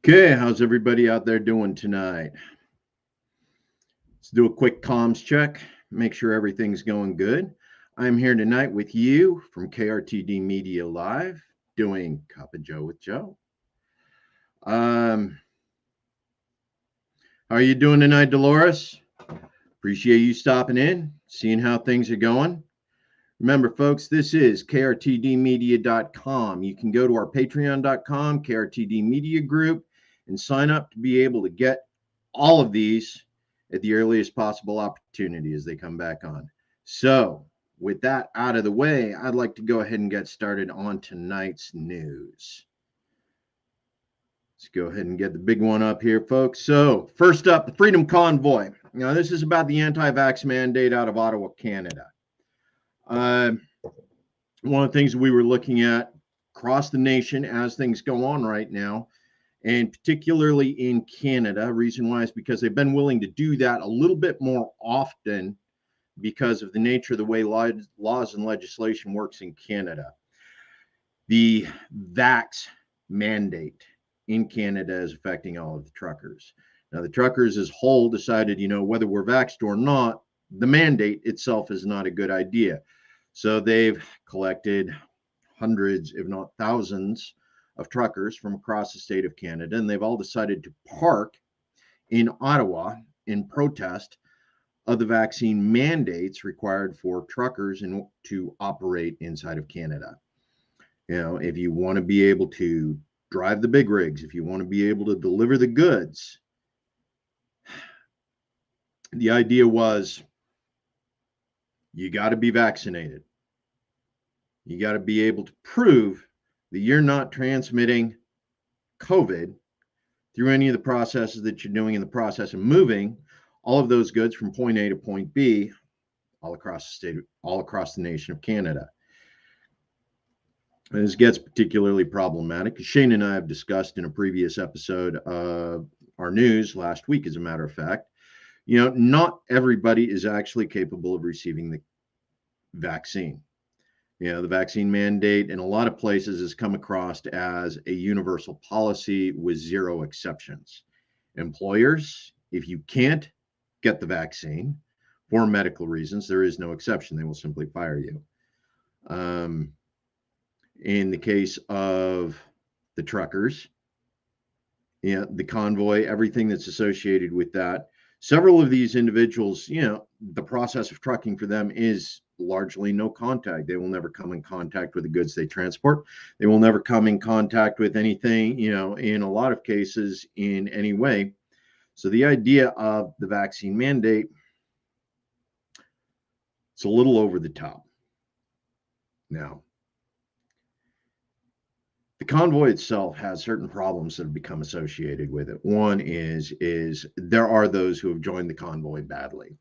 Okay, how's everybody out there doing tonight? Let's do a quick comms check, make sure everything's going good. I'm here tonight with you from KRTD Media Live, doing Cup of Joe with Joe. How are you doing tonight, Dolores? Appreciate you stopping in, seeing how things are going. Remember, folks, this is krtdmedia.com. You can go to our patreon.com, KRTD Media Group, and sign up to be able to get all of these at the earliest possible opportunity as they come back on. So, with that out of the way, I'd like to go ahead and get started on tonight's news. Let's go ahead and get the big one up here, folks. So, first up, the Freedom Convoy. Now, this is about the anti-vax mandate out of Ottawa, Canada. One of the things we were looking at across the nation as things go on right now, and particularly in Canada, reason why is because they've been willing to do that a little bit more often because of the nature of the way laws and legislation works in Canada. The vax mandate in Canada is affecting all of the truckers. Now, the truckers as a whole decided, whether we're vaxxed or not, the mandate itself is not a good idea. So they've collected hundreds, if not thousands, of truckers from across the state of Canada, and they've all decided to park in Ottawa in protest of the vaccine mandates required for truckers to operate inside of Canada. If you want to be able to drive the big rigs, if you want to be able to deliver the goods, the idea was you got to be vaccinated. You got to be able to prove that you're not transmitting COVID through any of the processes that you're doing in the process of moving all of those goods from point A to point B all across the state, all across the nation of Canada. And this gets particularly problematic because Shane and I have discussed in a previous episode of our news last week, as a matter of fact, not everybody is actually capable of receiving the vaccine. The vaccine mandate in a lot of places has come across as a universal policy with zero exceptions. Employers, if you can't get the vaccine for medical reasons, there is no exception. They will simply fire you. In the case of the truckers, the convoy, everything that's associated with that, several of these individuals, the process of trucking for them is largely no contact. They will never come in contact with the goods they transport. They will never come in contact with anything, in a lot of cases in any way. So the idea of the vaccine mandate, it's a little over the top. Now, the convoy itself has certain problems that have become associated with it. One is there are those who have joined the convoy badly.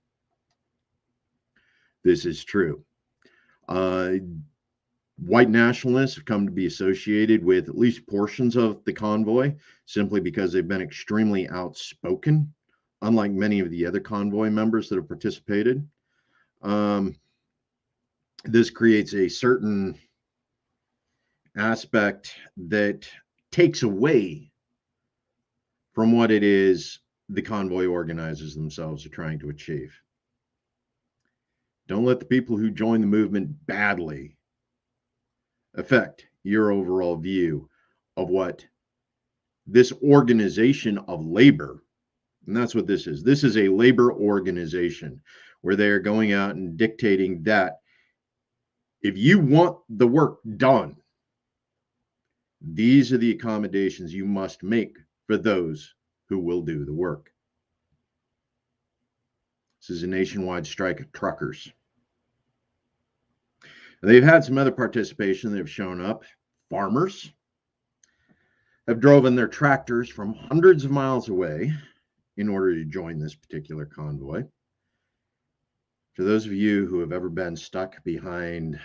This is true. White nationalists have come to be associated with at least portions of the convoy simply because they've been extremely outspoken, unlike many of the other convoy members that have participated. This creates a certain aspect that takes away from what it is the convoy organizers themselves are trying to achieve. Don't let the people who join the movement badly affect your overall view of what this organization of labor, and that's what this is. This is a labor organization where they are going out and dictating that if you want the work done, these are the accommodations you must make for those who will do the work. This is a nationwide strike of truckers. They've had some other participation that have shown up. Farmers have driven their tractors from hundreds of miles away in order to join this particular convoy. For those of you who have ever been stuck behind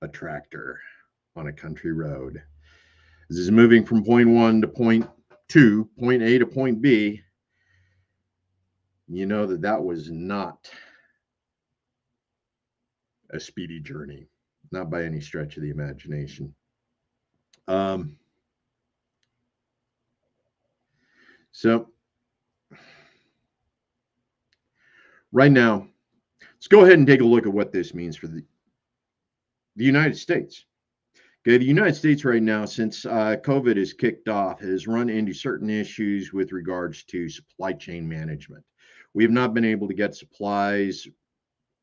a tractor on a country road, this is moving from point 1 to point 2, point A to point B, you know that was not a speedy journey, not by any stretch of the imagination. So right now, let's go ahead and take a look at what this means for the United States. Okay, the United States right now, since COVID has kicked off, has run into certain issues with regards to supply chain management. We have not been able to get supplies,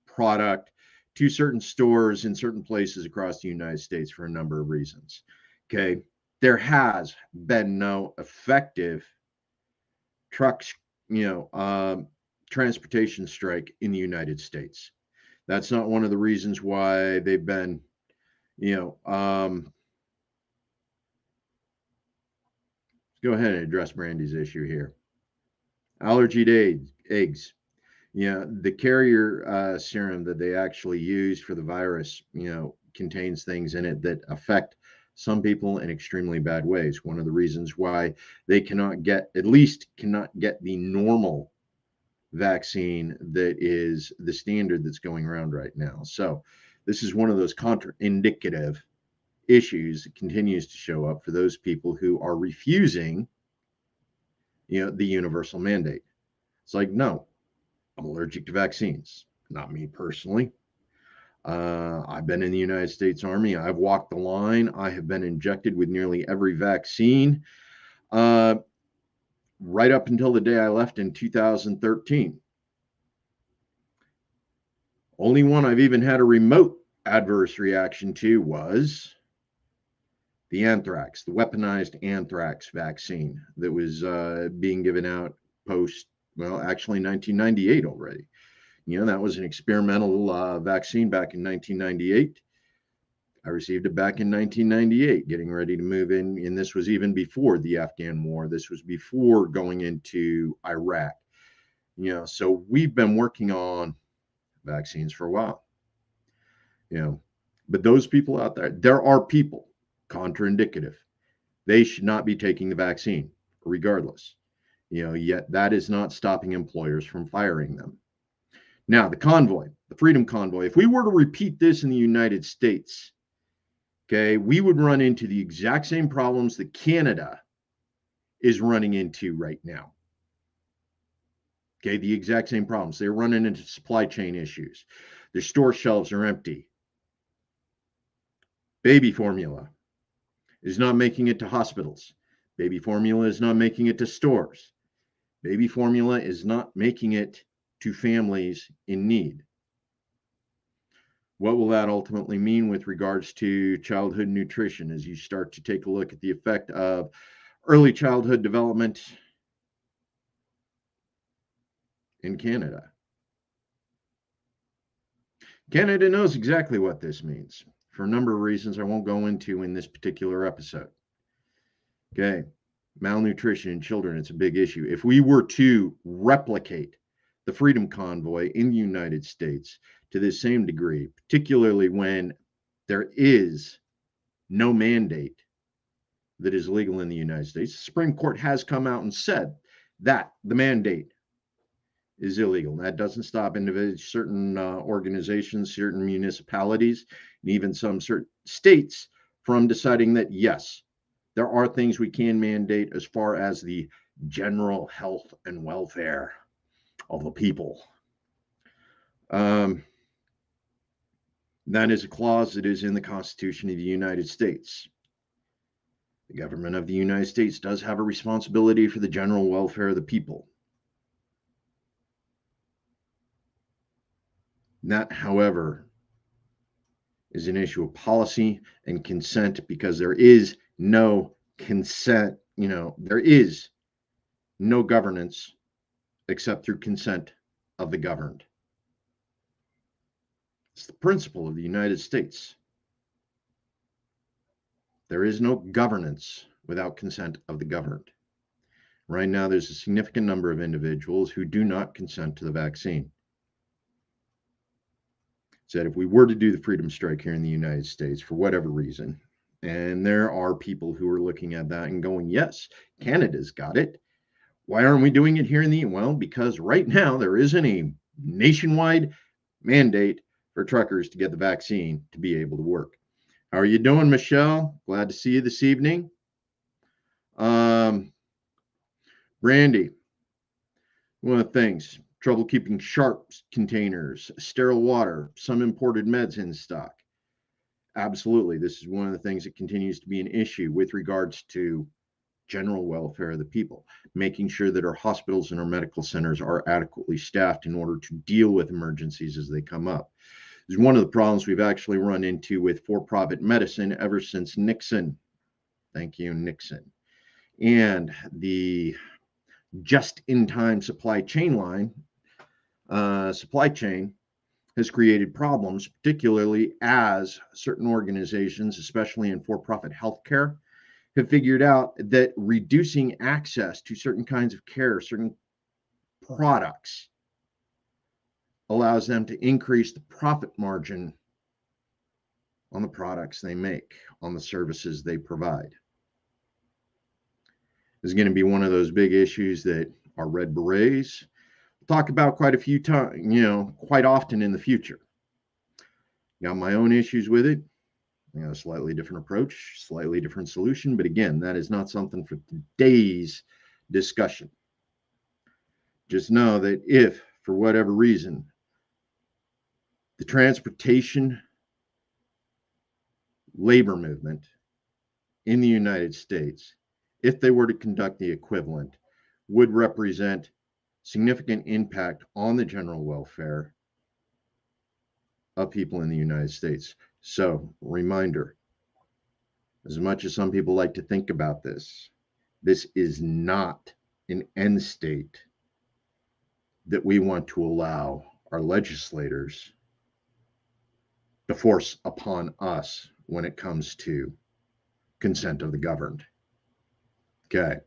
product to certain stores in certain places across the United States for a number of reasons. Okay, there has been no effective trucks, transportation strike in the United States. That's not one of the reasons why they've been, let's go ahead and address Brandy's issue here. Allergy to eggs. The carrier serum that they actually use for the virus, contains things in it that affect some people in extremely bad ways. One of the reasons why they cannot get the normal vaccine that is the standard that's going around right now. So this is one of those contraindicative issues that continues to show up for those people who are refusing, the universal mandate. It's like, no, I'm allergic to vaccines. Not me personally. I've been in the United States Army. I've walked the line. I have been injected with nearly every vaccine right up until the day I left in 2013. Only one I've even had a remote adverse reaction to was the anthrax, the weaponized anthrax vaccine that was being given out actually 1998 already. That was an experimental vaccine back in 1998. I received it back in 1998, getting ready to move in. And this was even before the Afghan war. This was before going into Iraq. So we've been working on vaccines for a while. But those people out there are people contraindicative. They should not be taking the vaccine regardless. Yet that is not stopping employers from firing them. Now, the convoy, the Freedom Convoy, if we were to repeat this in the United States, okay, we would run into the exact same problems that Canada is running into right now. Okay, the exact same problems. They're running into supply chain issues. Their store shelves are empty. Baby formula is not making it to hospitals. Baby formula is not making it to stores. Baby formula is not making it to families in need. What will that ultimately mean with regards to childhood nutrition as you start to take a look at the effect of early childhood development in Canada? Canada knows exactly what this means for a number of reasons I won't go into in this particular episode. Okay, malnutrition in children, it's a big issue. If we were to replicate the Freedom Convoy in the United States to the same degree, particularly when there is no mandate that is legal in the United States, the Supreme Court has come out and said that the mandate is illegal. That doesn't stop certain organizations, certain municipalities, and even some certain states from deciding that, yes, there are things we can mandate as far as the general health and welfare of the people. That is a clause that is in the Constitution of the United States. The government of the United States does have a responsibility for the general welfare of the people. That, however, is an issue of policy and consent, because there is no consent, there is no governance except through consent of the governed. It's the principle of the United States. There is no governance without consent of the governed. Right now, there's a significant number of individuals who do not consent to the vaccine. Said if we were to do the freedom strike here in the United States for whatever reason, and there are people who are looking at that and going, yes, Canada's got it. Why aren't we doing it here in the U.S.? Well, because right now there isn't a nationwide mandate for truckers to get the vaccine to be able to work. How are you doing, Michelle? Glad to see you this evening. Brandy, one of the things, trouble keeping sharp containers, sterile water, some imported meds in stock. Absolutely, this is one of the things that continues to be an issue with regards to general welfare of the people, making sure that our hospitals and our medical centers are adequately staffed in order to deal with emergencies as they come up. This is one of the problems we've actually run into with for-profit medicine ever since Nixon. Thank you, Nixon. And the just-in-time supply chain has created problems, particularly as certain organizations, especially in for-profit healthcare, have figured out that reducing access to certain kinds of care, certain products, allows them to increase the profit margin on the products they make, on the services they provide. This is going to be one of those big issues that our Red Berets will talk about quite a few times, quite often in the future. Got my own issues with it. A slightly different approach, slightly different solution. But again, that is not something for today's discussion. Just know that if, for whatever reason, the transportation labor movement in the United States, if they were to conduct the equivalent, would represent significant impact on the general welfare of people in the United States. So, reminder, as much as some people like to think about this, this is not an end state that we want to allow our legislators to force upon us when it comes to consent of the governed. Okay.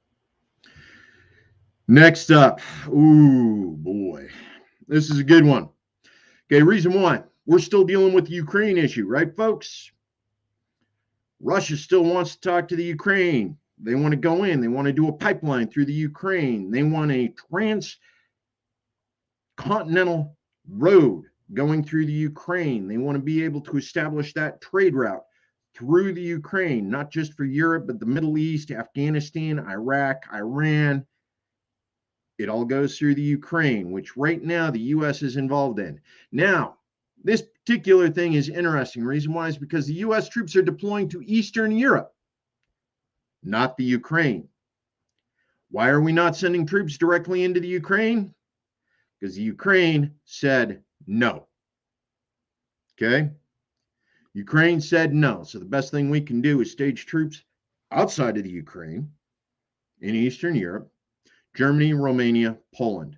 Next up, ooh boy, this is a good one. Okay, reason one, we're still dealing with the Ukraine issue, right, folks? Russia still wants to talk to the Ukraine. They want to go in. They want to do a pipeline through the Ukraine. They want a transcontinental road going through the Ukraine. They want to be able to establish that trade route through the Ukraine, not just for Europe, but the Middle East, Afghanistan, Iraq, Iran. It all goes through the Ukraine, which right now the U.S. is involved in. Now, this particular thing is interesting. Reason why is because the U.S. troops are deploying to Eastern Europe, not the Ukraine. Why are we not sending troops directly into the Ukraine? Because the Ukraine said no. Okay? Ukraine said no. So the best thing we can do is stage troops outside of the Ukraine, in Eastern Europe, Germany, Romania, Poland.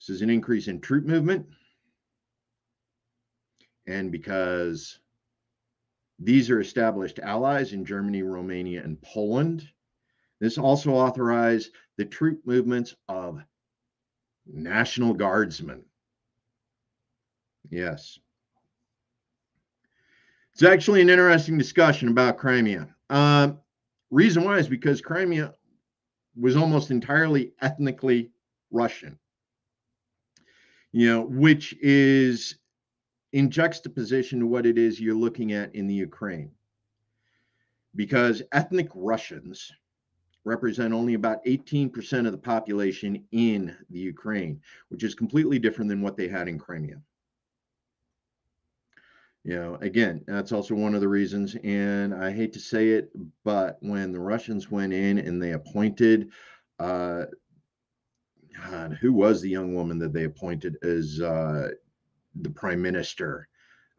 This is an increase in troop movement. And because these are established allies in Germany, Romania, and Poland, this also authorized the troop movements of National Guardsmen. Yes. It's actually an interesting discussion about Crimea. Reason why is because Crimea was almost entirely ethnically Russian, which is in juxtaposition to what it is you're looking at in the Ukraine. Because ethnic Russians represent only about 18% of the population in the Ukraine, which is completely different than what they had in Crimea. Again, that's also one of the reasons, and I hate to say it, but when the Russians went in and they appointed, God, who was the young woman that they appointed as the prime minister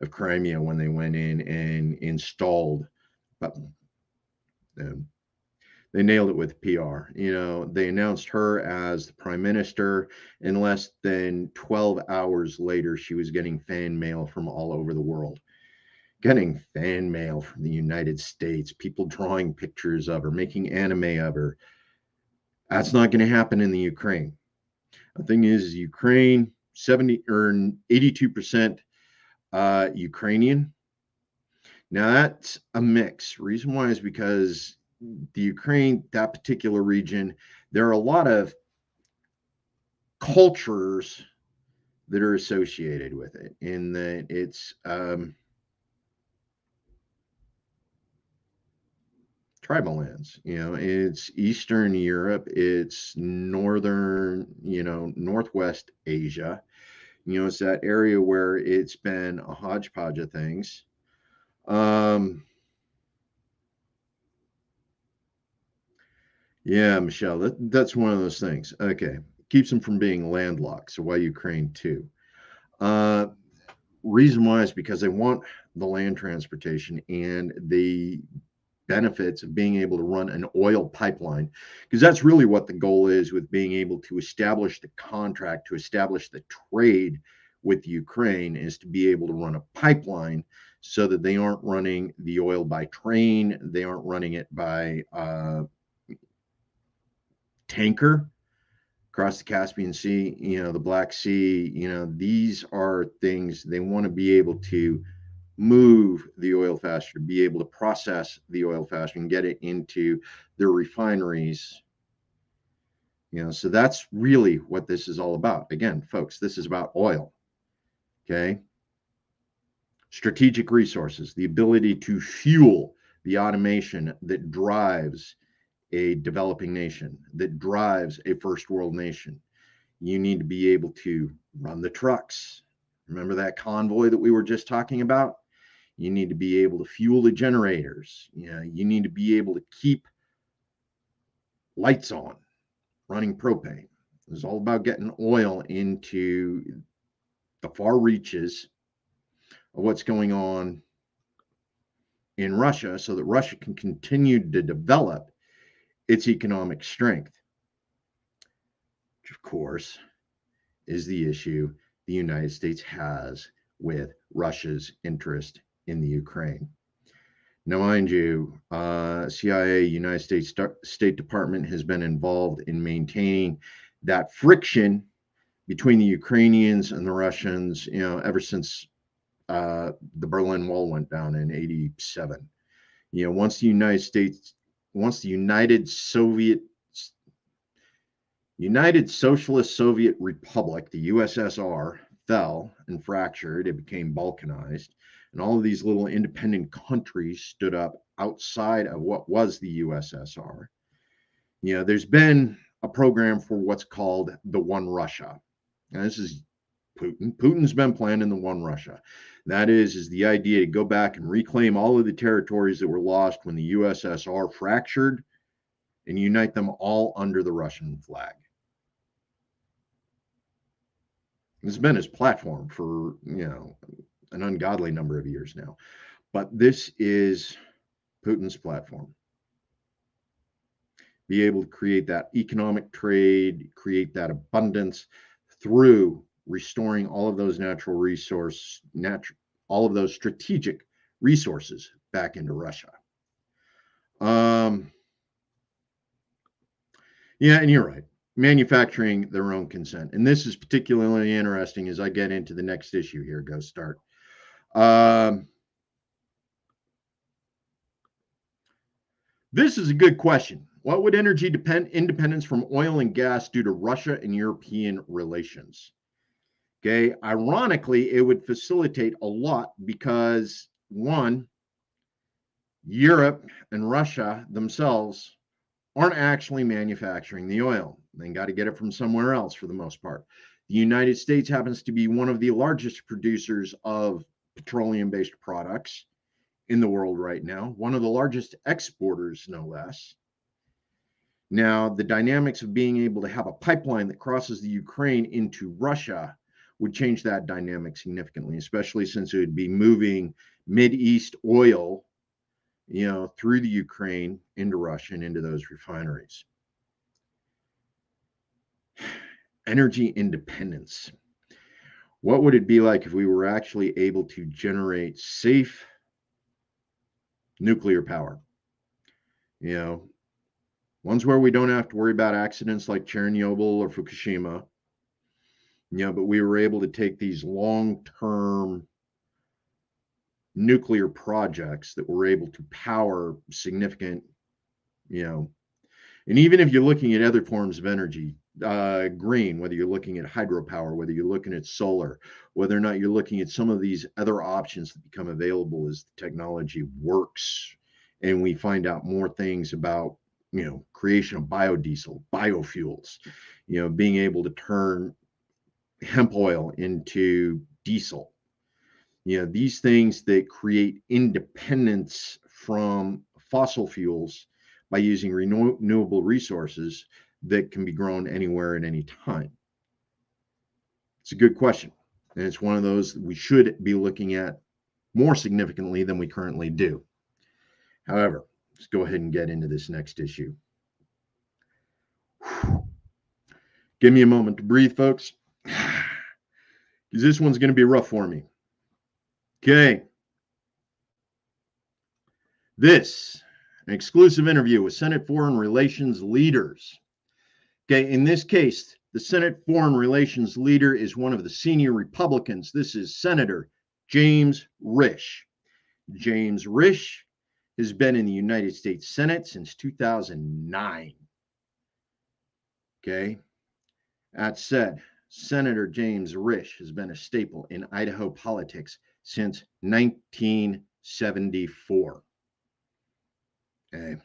of Crimea when they went in and installed, but they nailed it with PR. They announced her as the prime minister, and less than 12 hours later, she was getting fan mail from all over the world. Getting fan mail from the United States, people drawing pictures of her, making anime of her. That's not going to happen in the Ukraine. The thing is, Ukraine, 70 or 82% Ukrainian. Now that's a mix. Reason why is because the Ukraine, that particular region, there are a lot of cultures that are associated with it, in that it's trying tribal lands. It's Eastern Europe, it's northern, Northwest Asia. It's that area where it's been a hodgepodge of things. Yeah, Michelle, that's one of those things. Okay. Keeps them from being landlocked. So why Ukraine too? Uh, reason why is because they want the land transportation and the benefits of being able to run an oil pipeline, because that's really what the goal is with being able to establish the contract, to establish the trade with Ukraine, is to be able to run a pipeline so that they aren't running the oil by train, they aren't running it by tanker across the Caspian Sea, the Black Sea. These are things they want to be able to move the oil faster, to be able to process the oil faster and get it into their refineries. So that's really what this is all about. Again, folks, this is about oil. Okay. Strategic resources, the ability to fuel the automation that drives a developing nation, that drives a first world nation. You need to be able to run the trucks. Remember that convoy that we were just talking about? You need to be able to fuel the generators. You need to be able to keep lights on, running propane. It's all about getting oil into the far reaches of what's going on in Russia so that Russia can continue to develop its economic strength, which, of course, is the issue the United States has with Russia's interest in the Ukraine. Now, mind you, CIA, United States State Department, has been involved in maintaining that friction between the Ukrainians and the Russians, ever since the Berlin Wall went down in '87. Once the United Socialist Soviet Republic, the USSR, fell and fractured, it became balkanized, and all of these little independent countries stood up outside of what was the USSR. There's been a program for what's called the One Russia. Now, this is Putin. Putin's been planning the One Russia. That is the idea to go back and reclaim all of the territories that were lost when the USSR fractured and unite them all under the Russian flag. This has been his platform for, an ungodly number of years now. But this is Putin's platform. Be able to create that economic trade, create that abundance through restoring all of those all of those strategic resources back into Russia. Yeah, and you're right. Manufacturing their own consent. And this is particularly interesting as I get into the next issue here. Go start. This is a good question. What would energy independence from oil and gas do to Russia and European relations? Okay, ironically, it would facilitate a lot because, one, Europe and Russia themselves aren't actually manufacturing the oil. They got to get it from somewhere else for the most part. The United States happens to be one of the largest producers of petroleum-based products in the world right now, one of the largest exporters, no less. Now, the dynamics of being able to have a pipeline that crosses the Ukraine into Russia would change that dynamic significantly, especially since it would be moving Mideast oil, through the Ukraine into Russia and into those refineries. Energy independence. What would it be like if we were actually able to generate safe nuclear power? Ones where we don't have to worry about accidents like Chernobyl or Fukushima, but we were able to take these long-term nuclear projects that were able to power significant, and even if you're looking at other forms of energy, green, whether you're looking at hydropower, whether you're looking at solar, whether or not you're looking at some of these other options that become available as the technology works and we find out more things about, creation of biodiesel, biofuels, being able to turn hemp oil into diesel. These things that create independence from fossil fuels by using renewable resources that can be grown anywhere at any time. It's a good question. And it's one of those that we should be looking at more significantly than we currently do. However, let's go ahead and get into this next issue. Give me a moment to breathe, folks, because this one's going to be rough for me. Okay. This, an exclusive interview with Senate Foreign Relations leaders. Okay, in this case, the Senate Foreign Relations leader is one of the senior Republicans. This is Senator James Risch. James Risch has been in the United States Senate since 2009. Okay, that said, Senator James Risch has been a staple in Idaho politics since 1974. Okay.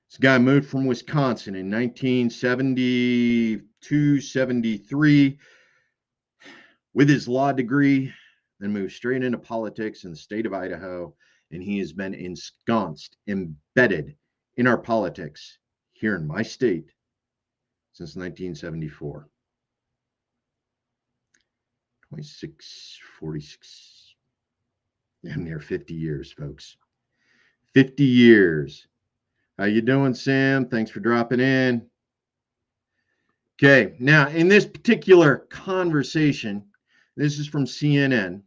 This guy moved from Wisconsin in 1972, 73 with his law degree, then moved straight into politics in the state of Idaho, and he has been ensconced, embedded in our politics here in my state since 1974. 26, 46, damn near 50 years, folks. 50 years. How you doing, Sam? Thanks for dropping in. Okay, now in this particular conversation, this is from CNN.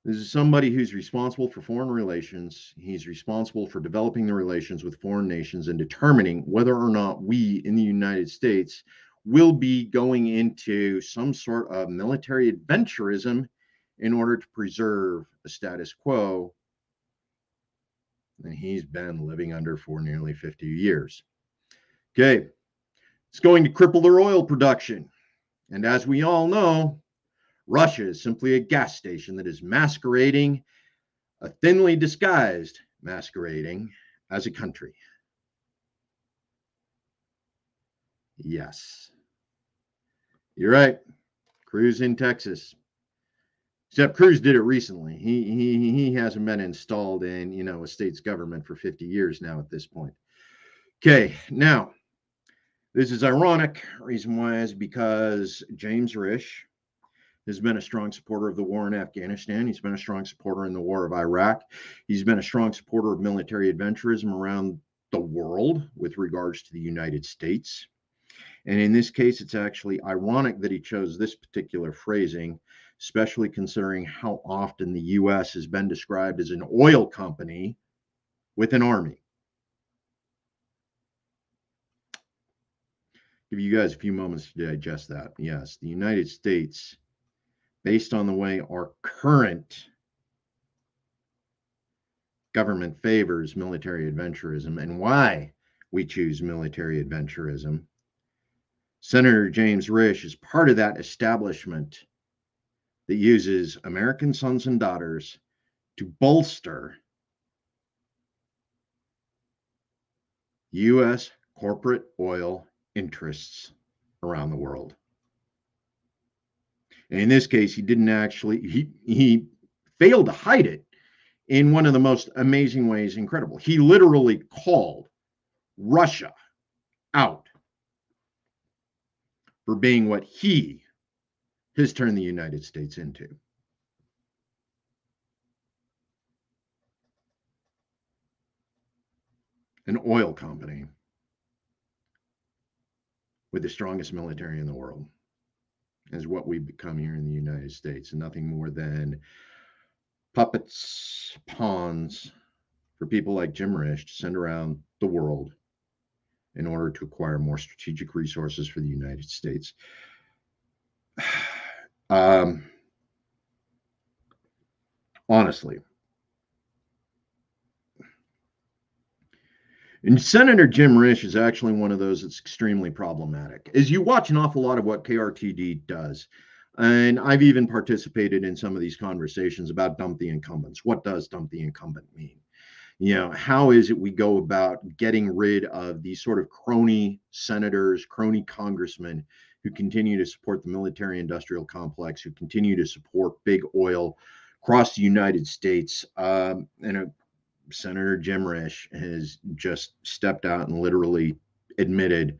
This is somebody who's responsible for foreign relations. He's responsible for developing the relations with foreign nations and determining whether or not we in the United States will be going into some sort of military adventurism in order to preserve a status quo that he's been living under for nearly 50 years. Okay, it's going to cripple their oil production. And as we all know, Russia is simply a gas station that is masquerading, a thinly disguised masquerading, as a country. Yes. You're right. Cruz in Texas. Except Cruz did it recently. He hasn't been installed in, a state's government for 50 years now at this point. Okay, now, this is ironic. Reason why is because James Risch has been a strong supporter of the war in Afghanistan. He's been a strong supporter in the war of Iraq. He's been a strong supporter of military adventurism around the world with regards to the United States. And in this case, it's actually ironic that he chose this particular phrasing, especially considering how often the U.S. has been described as an oil company with an army. Give you guys a few moments to digest that. Yes, the United States, based on the way our current government favors military adventurism and why we choose military adventurism, Senator James Risch is part of that establishment that uses American sons and daughters to bolster U.S. corporate oil interests around the world. And in this case, he didn't actually, he failed to hide it in one of the most amazing ways, incredible. He literally called Russia out for being what he has turned the United States into. An oil company with the strongest military in the world is what we've become here in the United States, and nothing more than puppets, pawns for people like Jim Risch to send around the world in order to acquire more strategic resources for the United States. Honestly. And Senator Jim Risch is actually one of those that's extremely problematic. As you watch an awful lot of what KRTD does, And I've even participated in some of these conversations about dump the incumbents. What does dump the incumbent mean? You know, how is it we go about getting rid of these sort of crony senators, crony congressmen who continue to support the military industrial complex, who continue to support big oil across the United States? Senator Jim Risch has just stepped out and literally admitted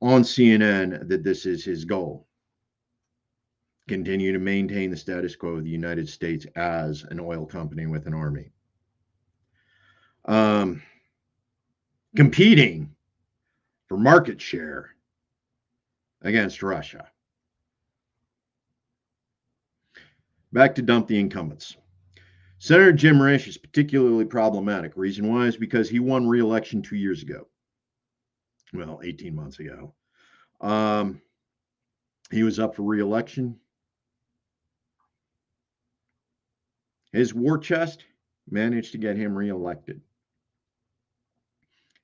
on CNN that this is his goal. Continue to maintain the status quo of the United States as an oil company with an army. Competing for market share against Russia. Back to dump the incumbents. Senator Jim Risch is particularly problematic. Reason why is because he won re-election 2 years ago. Well, 18 months ago. He was up for re-election. His war chest managed to get him re-elected.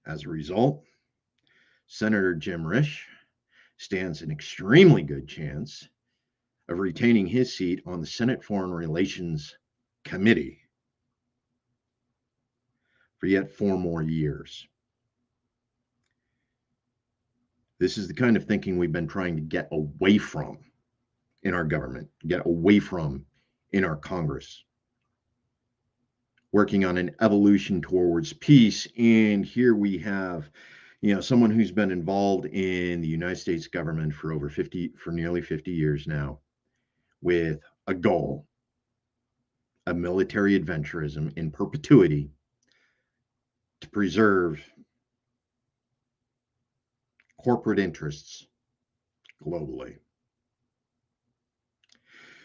As a result, Senator Jim Risch stands an extremely good chance of retaining his seat on the Senate Foreign Relations Committee for yet 4 more years. This is the kind of thinking we've been trying to get away from in our government, get away from in our Congress. Working on an evolution towards peace. And here we have, someone who's been involved in the United States government for nearly 50 years now, with a goal of military adventurism in perpetuity to preserve corporate interests globally.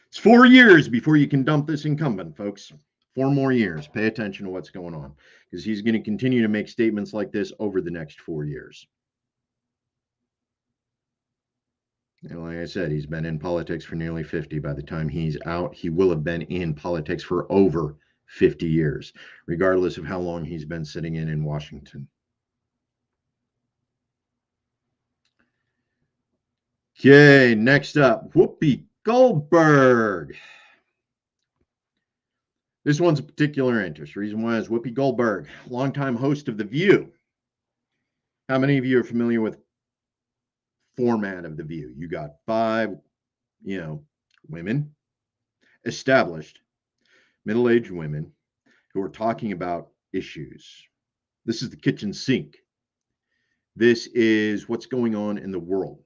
It's 4 years before you can dump this incumbent, folks. 4 more years. Pay attention to what's going on, because he's going to continue to make statements like this over the next 4 years. And like I said, he's been in politics for nearly 50. By the time he's out, he will have been in politics for over 50 years, regardless of how long he's been sitting in Washington. Okay, next up, Whoopi Goldberg. This one's a particular interest. Reason why is Whoopi Goldberg, longtime host of The View. How many of you are familiar with format of The View? You got 5, women, established, middle-aged women who are talking about issues. This is the kitchen sink. This is what's going on in the world.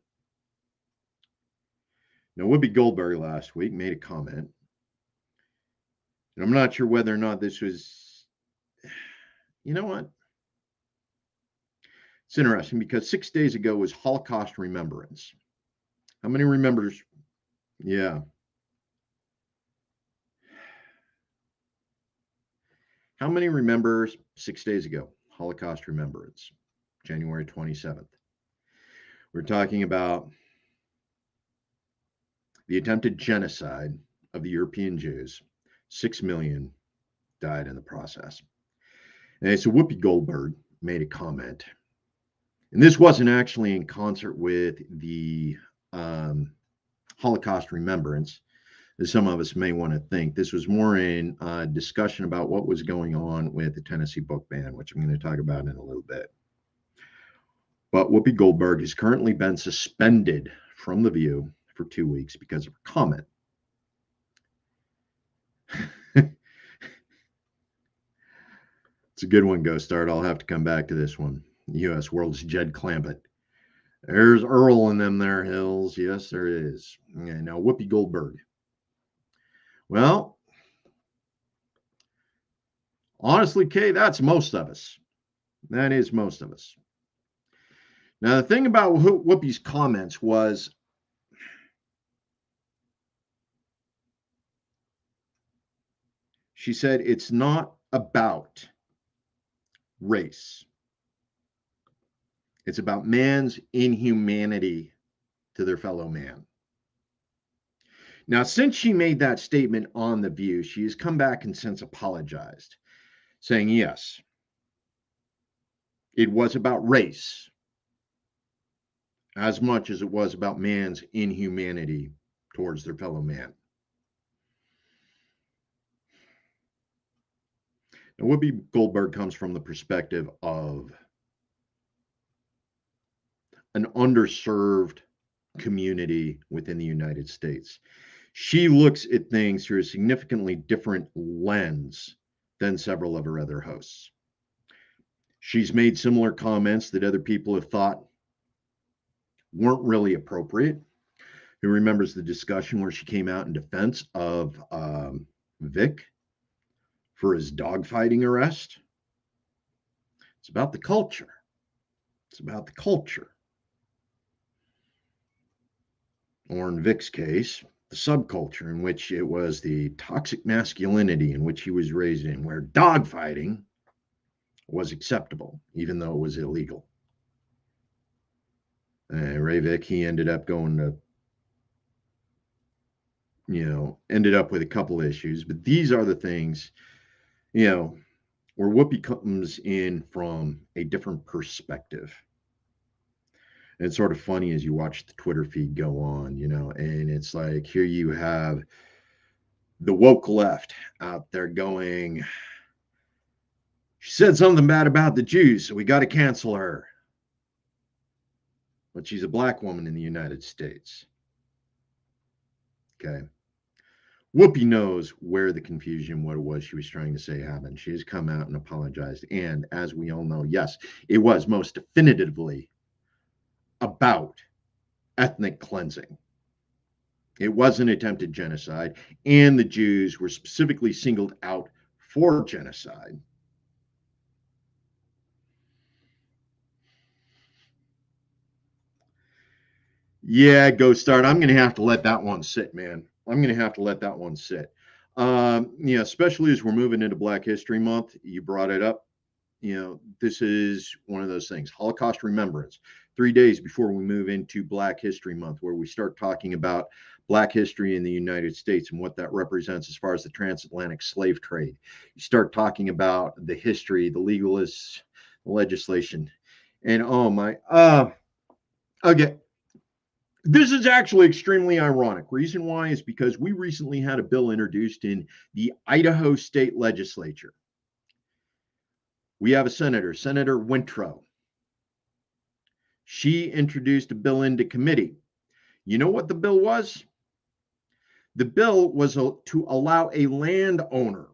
Now, Whoopi Goldberg last week made a comment. And I'm not sure whether or not this was, you know what? It's interesting because 6 days ago was Holocaust Remembrance. How many remembers? Yeah. How many remembers 6 days ago? Holocaust Remembrance, January 27th. We're talking about the attempted genocide of the European Jews. 6 million died in the process. And so Whoopi Goldberg made a comment. And this wasn't actually in concert with the Holocaust Remembrance, as some of us may want to think. This was more in discussion about what was going on with the Tennessee book ban, which I'm going to talk about in a little bit. But Whoopi Goldberg has currently been suspended from The View for 2 weeks because of a comment. It's a good one, Ghost Start. I'll have to come back to this one. U.S. World's Jed Clampett. There's Earl in them there hills. Yes, there is. Okay, now Whoopi Goldberg. Well, honestly, Kay, that's most of us. That is most of us. Now, the thing about Whoopi's comments was she said it's not about race. It's about man's inhumanity to their fellow man. Now, since she made that statement on The View, she has come back and since apologized, saying, yes, it was about race as much as it was about man's inhumanity towards their fellow man. Now, Whoopi Goldberg comes from the perspective of an underserved community within the United States. She looks at things through a significantly different lens than several of her other hosts. She's made similar comments that other people have thought weren't really appropriate. Who remembers the discussion where she came out in defense of Vic for his dogfighting arrest? It's about the culture. It's about the culture. Or in Vic's case, the subculture in which it was the toxic masculinity in which he was raised in, where dogfighting was acceptable, even though it was illegal. Ray Vic, he ended up going to, ended up with a couple issues, but these are the things, where Whoopi comes in from a different perspective. And it's sort of funny as you watch the Twitter feed go on, and it's like, here you have the woke left out there going, she said something bad about the Jews, so we got to cancel her. But she's a black woman in the United States. Okay. Whoopi knows where the confusion, what it was she was trying to say happened. She has come out and apologized. And as we all know, yes, it was most definitively about ethnic cleansing. It was an attempted genocide, and the Jews were specifically singled out for genocide. Yeah, Ghost Start. I'm going to have to let that one sit, man. I'm going to have to let that one sit. Especially as we're moving into Black History Month. You brought it up. This is one of those things. Holocaust Remembrance, 3 days before we move into Black History Month, where we start talking about Black history in the United States and what that represents as far as the transatlantic slave trade. You start talking about the history, the legalists, the legislation, and okay. This is actually extremely ironic. Reason why is because we recently had a bill introduced in the Idaho State Legislature. We have a senator, Senator Wintrow. She introduced a bill into committee. You know what the bill was? The bill was to allow a landowner,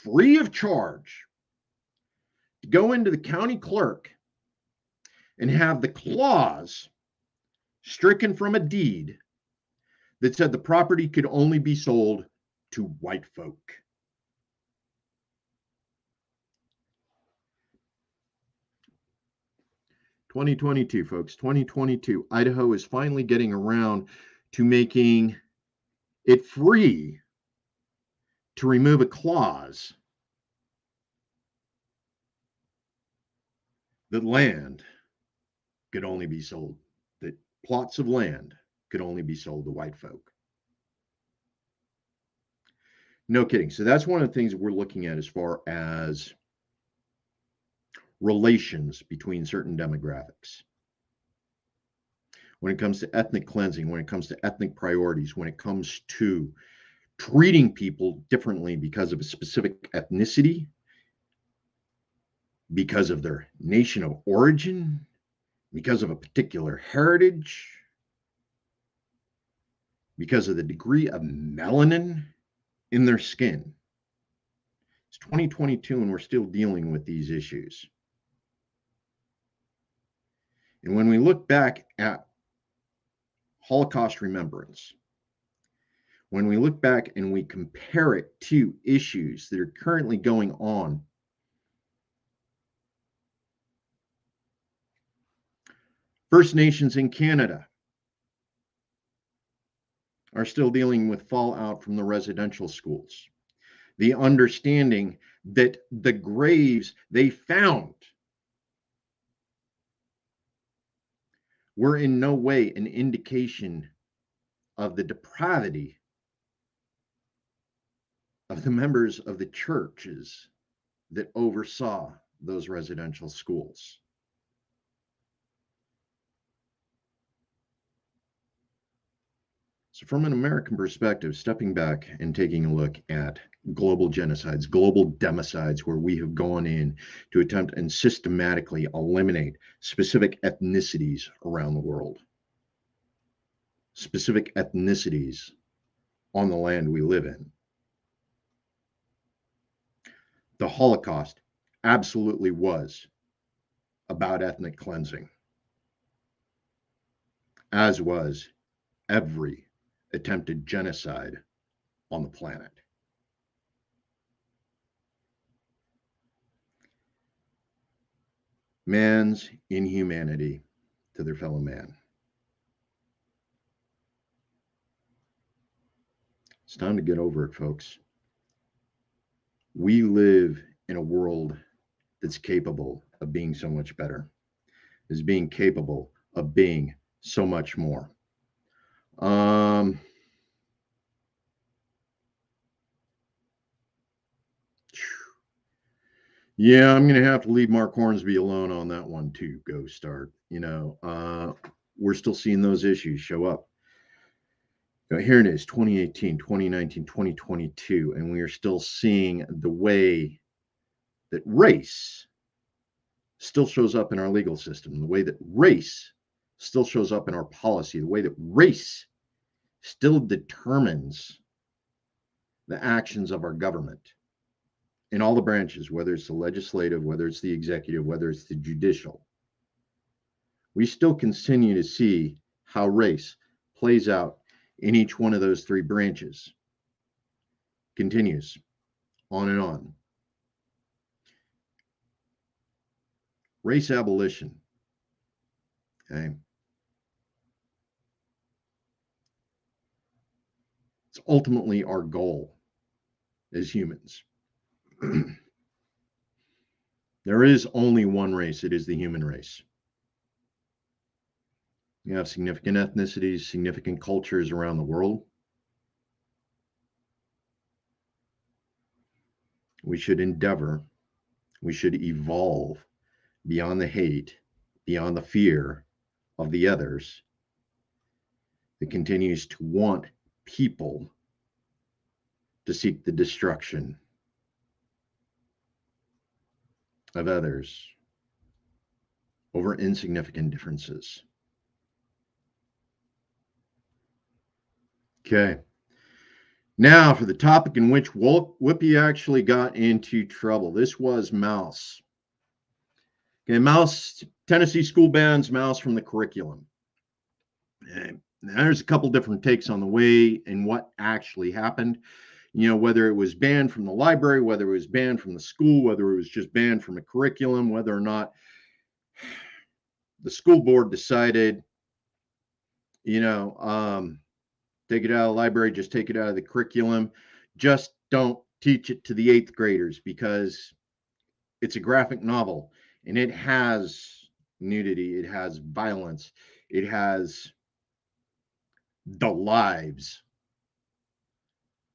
free of charge, to go into the county clerk and have the clause stricken from a deed that said the property could only be sold to white folk. (2022), folks, 2022. Idaho is finally getting around to making it free to remove a clause that land could only be sold, that plots of land could only be sold to white folk. No kidding. So that's one of the things that we're looking at as far as relations between certain demographics. When it comes to ethnic cleansing, when it comes to ethnic priorities, when it comes to treating people differently because of a specific ethnicity, because of their nation of origin, because of a particular heritage, because of the degree of melanin in their skin. It's 2022 and we're still dealing with these issues. And when we look back at Holocaust remembrance, when we look back and we compare it to issues that are currently going on, First Nations in Canada are still dealing with fallout from the residential schools. The understanding that the graves they found were in no way an indication of the depravity of the members of the churches that oversaw those residential schools. As So from an American perspective, stepping back and taking a look at global genocides, global democides, where we have gone in to attempt and systematically eliminate specific ethnicities around the world, specific ethnicities on the land we live in. The Holocaust absolutely was about ethnic cleansing, as was every attempted genocide on the planet. Man's inhumanity to their fellow man. It's time to get over it, folks. We live in a world that's capable of being so much better, is being capable of being so much more. Yeah, I'm going to have to leave Mark Hornsby alone on that one too, Go Start. We're still seeing those issues show up. Here it is, 2018, 2019, 2022, and we are still seeing the way that race still shows up in our legal system, the way that race still shows up in our policy, the way that race still determines the actions of our government in all the branches, whether it's the legislative, whether it's the executive, whether it's the judicial. We still continue to see how race plays out in each one of those three branches. Continues on and on. Race abolition. Okay. It's ultimately our goal as humans. There is only one race. It is the human race. You have significant ethnicities, significant cultures around the world. We should endeavor, we should evolve beyond the hate, beyond the fear of the others that continues to want people to seek the destruction of others over insignificant differences. Okay. Now for the topic in which Whoopi actually got into trouble. This was Mouse. Okay, Mouse, Tennessee school bans Mouse from the curriculum. And there's a couple different takes on the way and what actually happened. Whether it was banned from the library, whether it was banned from the school, whether it was just banned from a curriculum, whether or not the school board decided, take it out of the library, just take it out of the curriculum. Just don't teach it to the 8th graders because it's a graphic novel and it has nudity, it has violence, it has the lives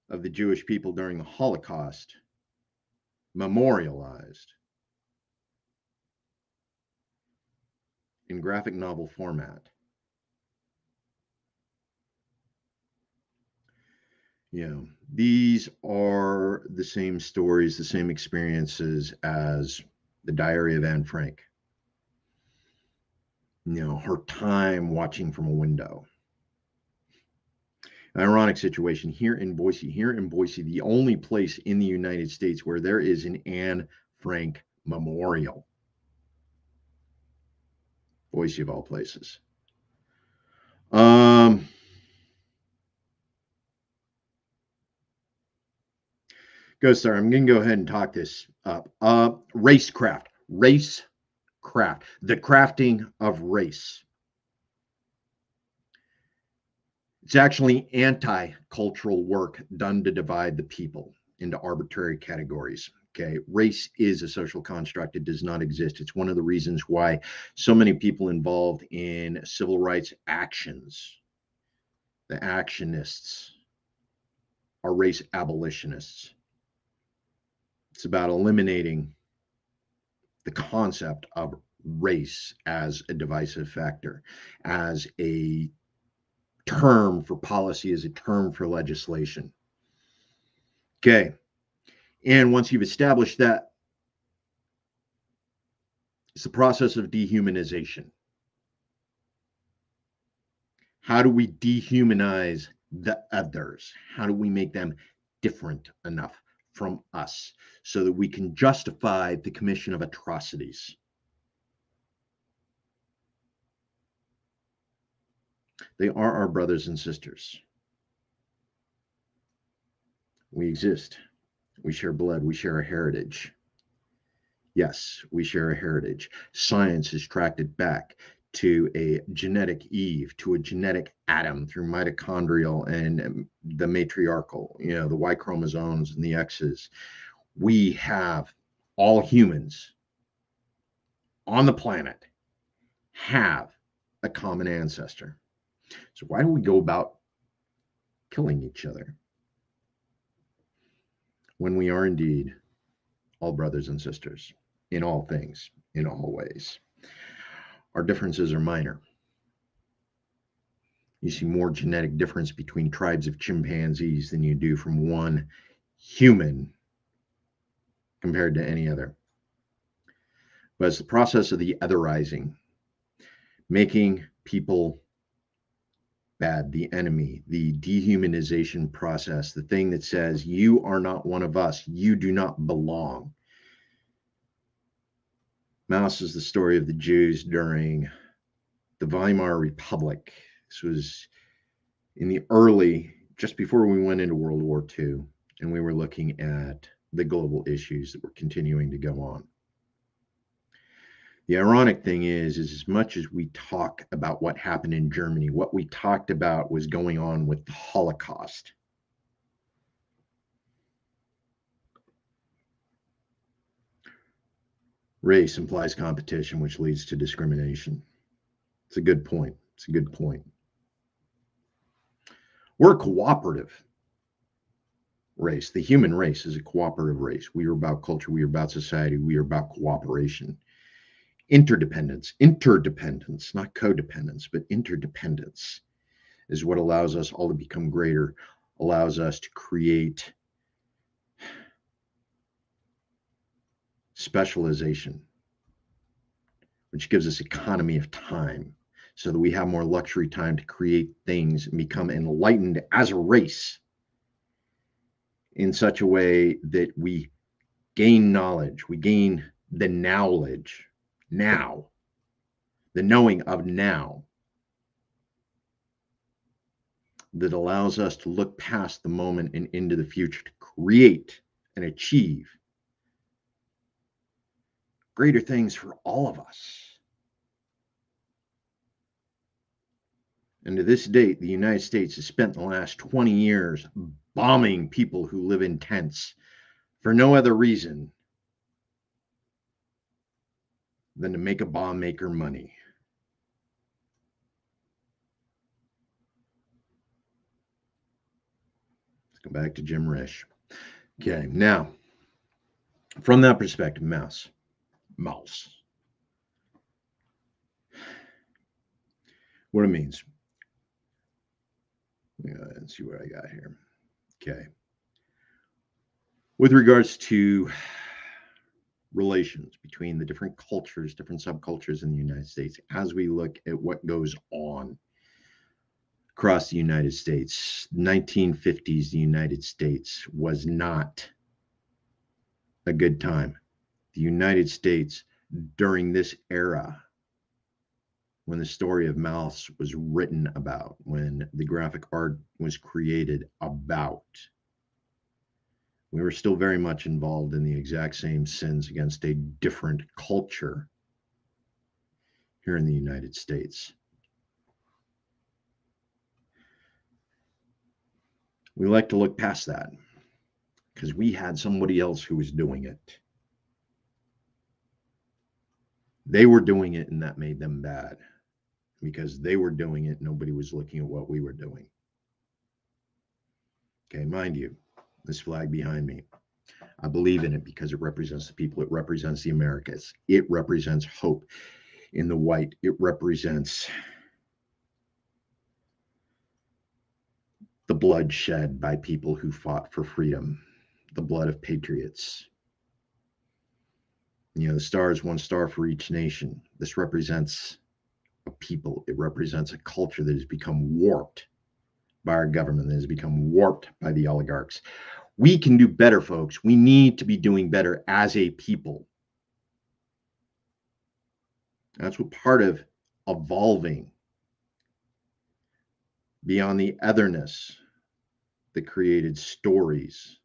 of the Jewish people during the Holocaust memorialized in graphic novel format. These are the same stories, the same experiences as the Diary of Anne Frank. Her time watching from a window. An ironic situation here in Boise, the only place in the United States where there is an Anne Frank memorial. Boise of all places. I'm going to go ahead and talk this up. Racecraft, the crafting of race. It's actually anti-cultural work done to divide the people into arbitrary categories. Okay, race is a social construct. It does not exist. It's one of the reasons why so many people involved in civil rights actions, the actionists, are race abolitionists. It's about eliminating the concept of race as a divisive factor, as a term for policy, as a term for legislation. Okay. And once you've established that, it's the process of dehumanization. How do we dehumanize the others? How do we make them different enough from us so that we can justify the commission of atrocities? They are our brothers and sisters. We exist. We share blood. We share a heritage. Yes, we share a heritage. Science has tracked it back to a genetic Eve, to a genetic Adam through mitochondrial and the matriarchal, the Y chromosomes and the X's. We have, all humans on the planet have a common ancestor. So why do we go about killing each other when we are indeed all brothers and sisters in all things, in all ways? Our differences are minor. You see more genetic difference between tribes of chimpanzees than you do from one human compared to any other. But it's the process of the otherizing, making people bad, the enemy, the dehumanization process, the thing that says, you are not one of us, you do not belong. Mouse is the story of the Jews during the Weimar Republic. This was in the early, just before we went into World War II, and we were looking at the global issues that were continuing to go on. The ironic thing is as much as we talk about what happened in Germany, what we talked about was going on with the Holocaust. Race implies competition, which leads to discrimination. It's a good point. It's a good point. We're a cooperative race. The human race is a cooperative race. We are about culture. We are about society. We are about cooperation. Interdependence, not codependence, but interdependence is what allows us all to become greater, allows us to create specialization, which gives us economy of time so that we have more luxury time to create things and become enlightened as a race in such a way that we gain knowledge, we gain the knowledge now, the knowing of now, that allows us to look past the moment and into the future to create and achieve greater things for all of us. And to this date, the United States has spent the last 20 years bombing people who live in tents for no other reason than to make a bomb maker money. Let's go back to Jim Risch. Okay, now, from that perspective, mouse. What it means. Let's see what I got here. Okay. With regards to relations between the different cultures, different subcultures in the United States, as we look at what goes on across the United States, 1950s, the United States was not a good time. The United States during this era, when the story of Mouse was written about, when the graphic art was created about, we were still very much involved in the exact same sins against a different culture here in the United States. We like to look past that because we had somebody else who was doing it. They were doing it, and that made them bad. Because they were doing it, nobody was looking at what we were doing. Okay, mind you, this flag behind me, I believe in it because it represents the people. It represents the Americas. It represents hope in the white. It represents the blood shed by people who fought for freedom, the blood of patriots. You know, the star is one star for each nation. This represents a people. It represents a culture that has become warped by our government, that has become warped by the oligarchs. We can do better, folks. We need to be doing better as a people. That's what part of evolving beyond the otherness that created stories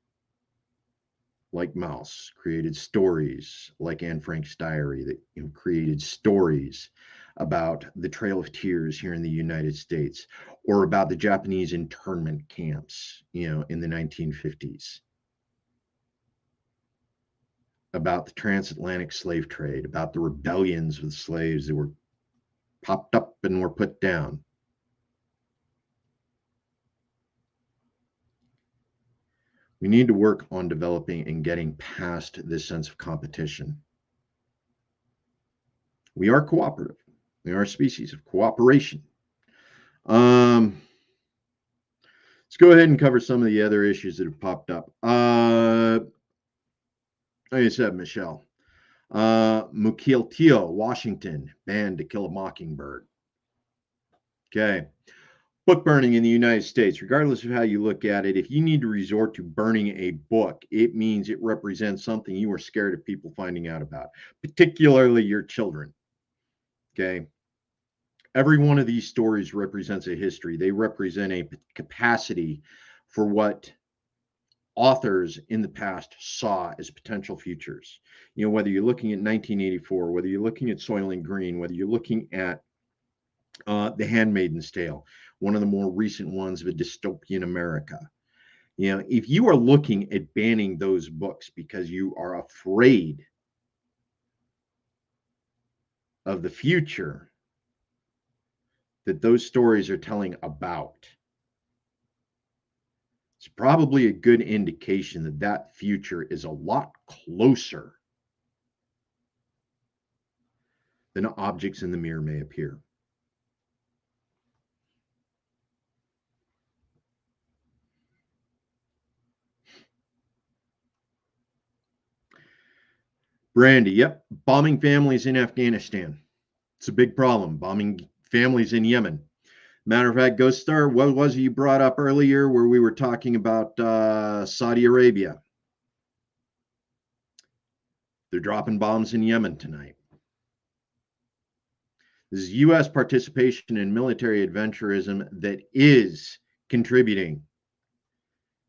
like Mouse, created stories like Anne Frank's diary, that created stories about the Trail of Tears here in the United States, or about the Japanese internment camps, in the 1950s, about the transatlantic slave trade, about the rebellions of the slaves that were popped up and were put down. We need to work on developing and getting past this sense of competition. We are cooperative. We are a species of cooperation. Let's go ahead and cover some of the other issues that have popped up. Like I said, Michelle. Mukilteo, Washington, banned to kill a mockingbird. Okay. Book burning in the United States, regardless of how you look at it, if you need to resort to burning a book, it means it represents something you are scared of people finding out about, particularly your children. Okay. Every one of these stories represents a history. They represent a capacity for what authors in the past saw as potential futures. Whether you're looking at 1984, whether you're looking at Soylent Green, whether you're looking at The Handmaid's Tale, one of the more recent ones of a dystopian America. If you are looking at banning those books because you are afraid of the future that those stories are telling about, it's probably a good indication that that future is a lot closer than objects in the mirror may appear. Brandy, yep. Bombing families in Afghanistan. It's a big problem. Bombing families in Yemen. Matter of fact, Ghost Star, what was it you brought up earlier where we were talking about Saudi Arabia? They're dropping bombs in Yemen tonight. This is U.S. participation in military adventurism that is contributing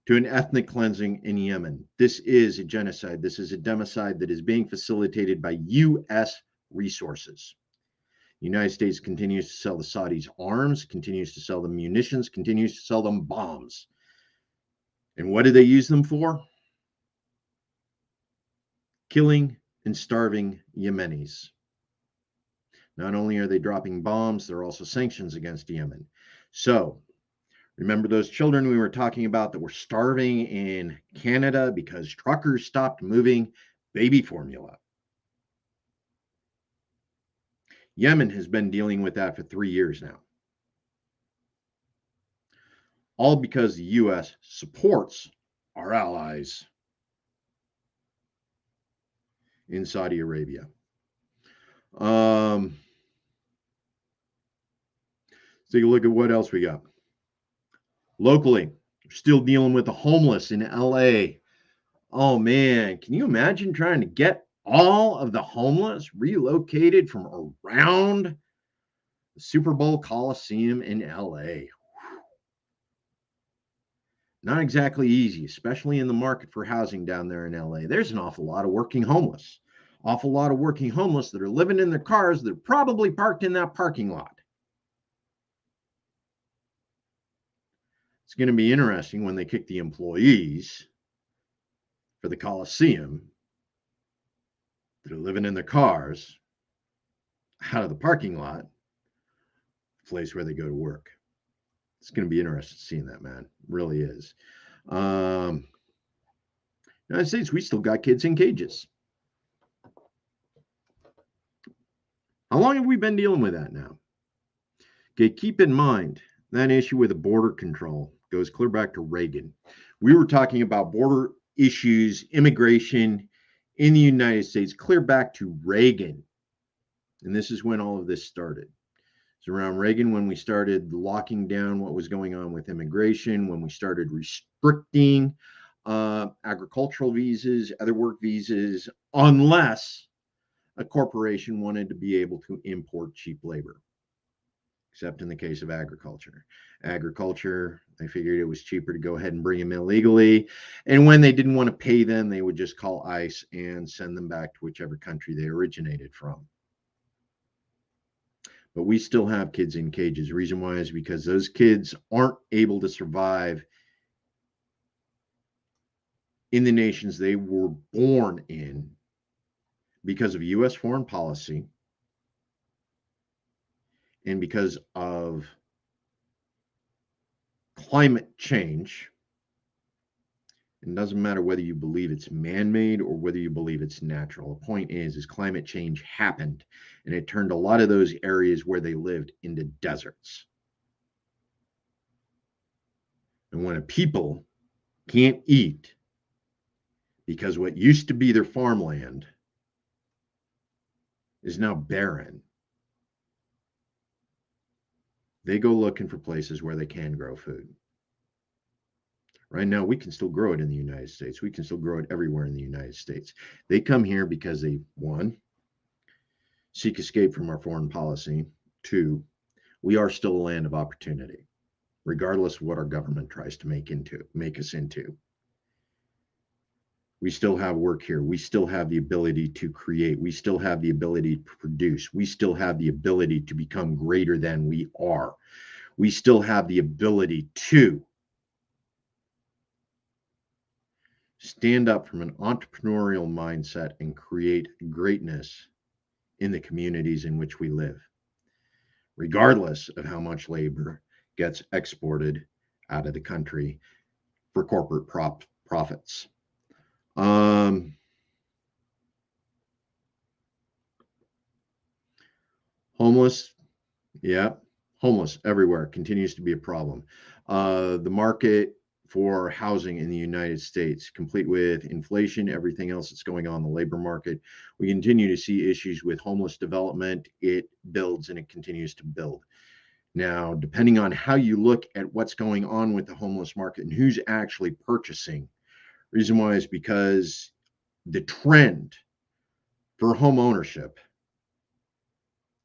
to an ethnic cleansing in Yemen. This is a genocide. This is a democide that is being facilitated by U.S. resources. The United States continues to sell the Saudis arms, continues to sell them munitions, continues to sell them bombs. And what do they use them for? Killing and starving Yemenis. Not only are they dropping bombs, there are also sanctions against Yemen. So, remember those children we were talking about that were starving in Canada because truckers stopped moving baby formula? Yemen has been dealing with that for 3 years now. All because the U.S. supports our allies in Saudi Arabia. Let's take a look at what else we got. Locally, we're still dealing with the homeless in LA. Oh man, can you imagine trying to get all of the homeless relocated from around the Super Bowl Coliseum in LA? Not exactly easy, especially in the market for housing down there in LA. There's an awful lot of working homeless. Awful lot of working homeless that are living in their cars that are probably parked in that parking lot. It's going to be interesting when they kick the employees for the Coliseum that are living in their cars out of the parking lot, place where they go to work. It's going to be interesting seeing that, man. It really is. United States, we still got kids in cages. How long have we been dealing with that now? Okay, keep in mind that issue with the border control goes clear back to Reagan. We were talking about border issues, immigration in the United States, clear back to Reagan. And this is when all of this started. It's around Reagan when we started locking down what was going on with immigration, when we started restricting agricultural visas, other work visas, unless a corporation wanted to be able to import cheap labor, except in the case of agriculture. Agriculture, they figured it was cheaper to go ahead and bring them illegally. And when they didn't want to pay them, they would just call ICE and send them back to whichever country they originated from. But we still have kids in cages. The reason why is because those kids aren't able to survive in the nations they were born in because of U.S. foreign policy and because of climate change. It doesn't matter whether you believe it's man-made or whether you believe it's natural. The point is climate change happened, and it turned a lot of those areas where they lived into deserts. And when a people can't eat because what used to be their farmland is now barren, they go looking for places where they can grow food. Right now, we can still grow it in the United States. We can still grow it everywhere in the United States. They come here because they, one, seek escape from our foreign policy. Two, we are still a land of opportunity, regardless of what our government tries to make us into. We still have work here. We still have the ability to create. We still have the ability to produce. We still have the ability to become greater than we are. We still have the ability to stand up from an entrepreneurial mindset and create greatness in the communities in which we live, regardless of how much labor gets exported out of the country for corporate profits. Homeless, yeah, homeless everywhere continues to be a problem. The market for housing in the United States, complete with inflation, everything else that's going on in the labor market, we continue to see issues with homeless development. It builds and it continues to build. Now, depending on how you look at what's going on with the homeless market and who's actually purchasing, reason why is because the trend for home ownership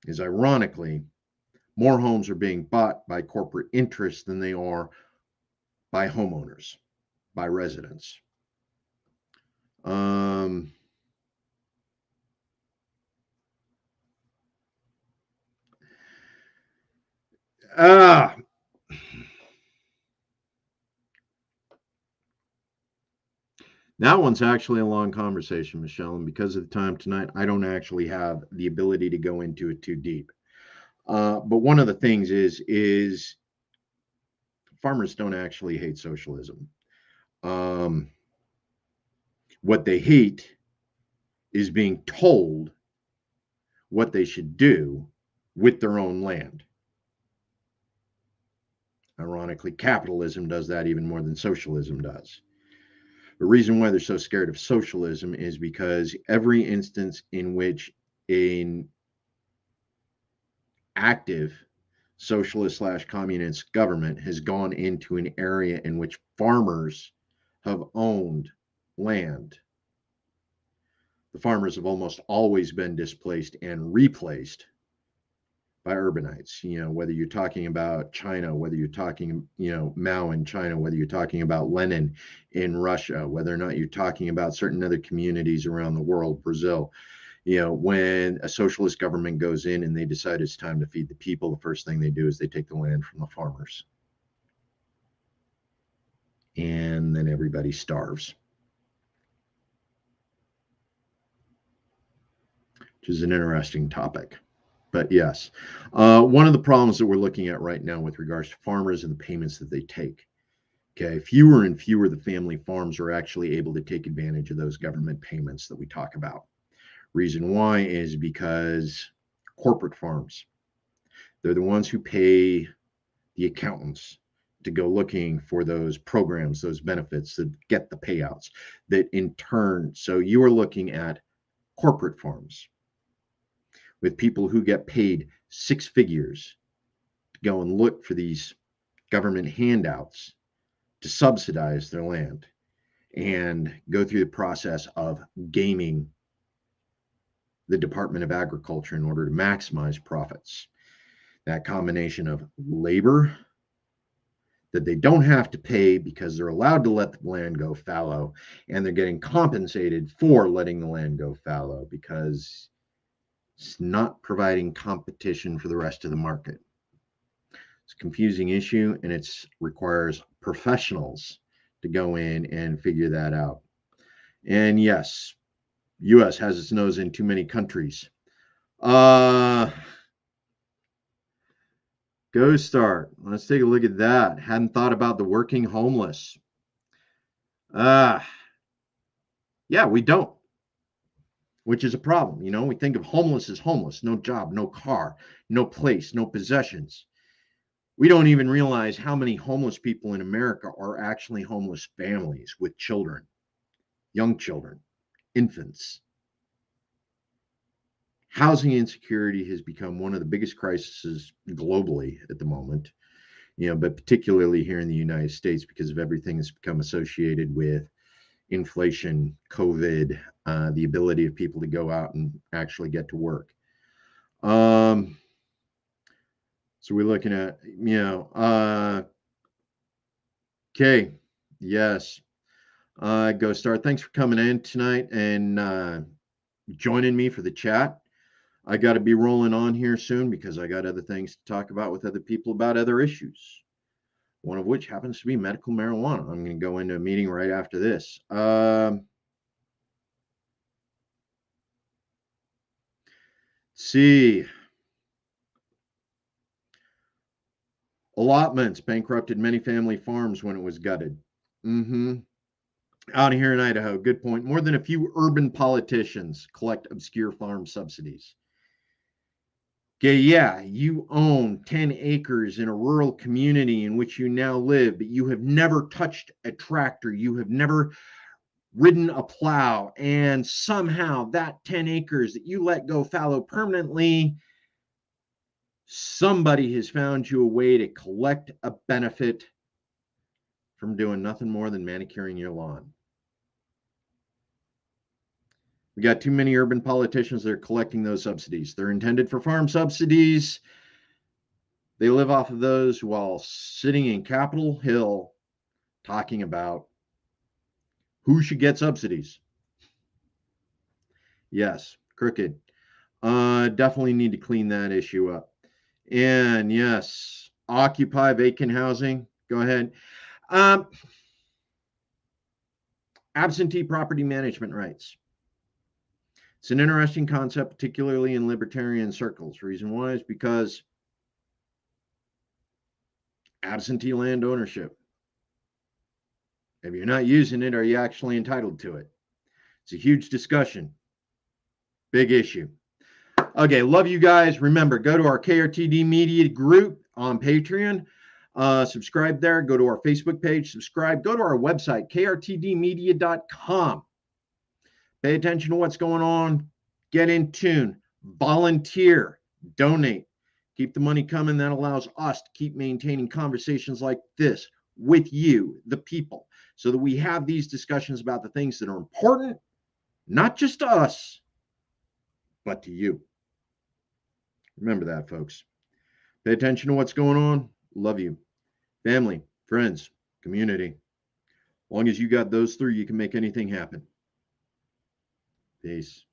is, ironically, more homes are being bought by corporate interests than they are by homeowners, by residents. That one's actually a long conversation, Michelle, and because of the time tonight, I don't actually have the ability to go into it too deep. But one of the things is farmers don't actually hate socialism. What they hate is being told what they should do with their own land. Ironically, capitalism does that even more than socialism does. The reason why they're so scared of socialism is because every instance in which an active socialist/communist government has gone into an area in which farmers have owned land, the farmers have almost always been displaced and replaced by urbanites. Whether you're talking about China, whether you're talking, Mao in China, whether you're talking about Lenin in Russia, whether or not you're talking about certain other communities around the world, Brazil. When a socialist government goes in and they decide it's time to feed the people, the first thing they do is they take the land from the farmers. And then everybody starves. Which is an interesting topic. But yes, one of the problems that we're looking at right now with regards to farmers and the payments that they take. Okay, fewer and fewer of the family farms are actually able to take advantage of those government payments that we talk about. Reason why is because corporate farms, they're the ones who pay the accountants to go looking for those programs, those benefits that get the payouts, that in turn, so you are looking at corporate farms with people who get paid six figures to go and look for these government handouts to subsidize their land and go through the process of gaming the Department of Agriculture in order to maximize profits. That combination of labor that they don't have to pay because they're allowed to let the land go fallow, and they're getting compensated for letting the land go fallow because it's not providing competition for the rest of the market. It's a confusing issue, and it requires professionals to go in and figure that out. And yes, U.S. has its nose in too many countries. Go start. Let's take a look at that. Hadn't thought about the working homeless. Yeah, we don't, which is a problem. You know, we think of homeless as homeless, no job, no car, no place, no possessions. We don't even realize how many homeless people in America are actually homeless families with children, young children, infants. Housing insecurity has become one of the biggest crises globally at the moment, but particularly here in the United States because of everything that's become associated with inflation, COVID, the ability of people to go out and actually get to work. So we're looking at, okay, yes. Go Star, thanks for coming in tonight and joining me for the chat. I got to be rolling on here soon because I got other things to talk about with other people about other issues, one of which happens to be medical marijuana. I'm going to go into a meeting right after this. See. Allotments bankrupted many family farms when it was gutted. Out here in Idaho, good point. More than a few urban politicians collect obscure farm subsidies. Okay, yeah, you own 10 acres in a rural community in which you now live, but you have never touched a tractor. You have never ridden a plow. And somehow that 10 acres that you let go fallow permanently, somebody has found you a way to collect a benefit from doing nothing more than manicuring your lawn. We got too many urban politicians that are collecting those subsidies. They're intended for farm subsidies. They live off of those while sitting in Capitol Hill talking about who should get subsidies. Yes, crooked. Definitely need to clean that issue up. And yes, occupy vacant housing. Go ahead. Absentee property management rights. It's an interesting concept, particularly in libertarian circles. Reason why is because absentee land ownership. If you're not using it, are you actually entitled to it? It's a huge discussion. Big issue. Okay, love you guys. Remember, go to our KRTD Media group on Patreon. Subscribe there. Go to our Facebook page. Subscribe. Go to our website, krtdmedia.com. Pay attention to what's going on. Get in tune. Volunteer. Donate. Keep the money coming. That allows us to keep maintaining conversations like this with you, the people, so that we have these discussions about the things that are important, not just to us, but to you. Remember that, folks. Pay attention to what's going on. Love you. Family, friends, community. As long as you got those three, you can make anything happen. Peace.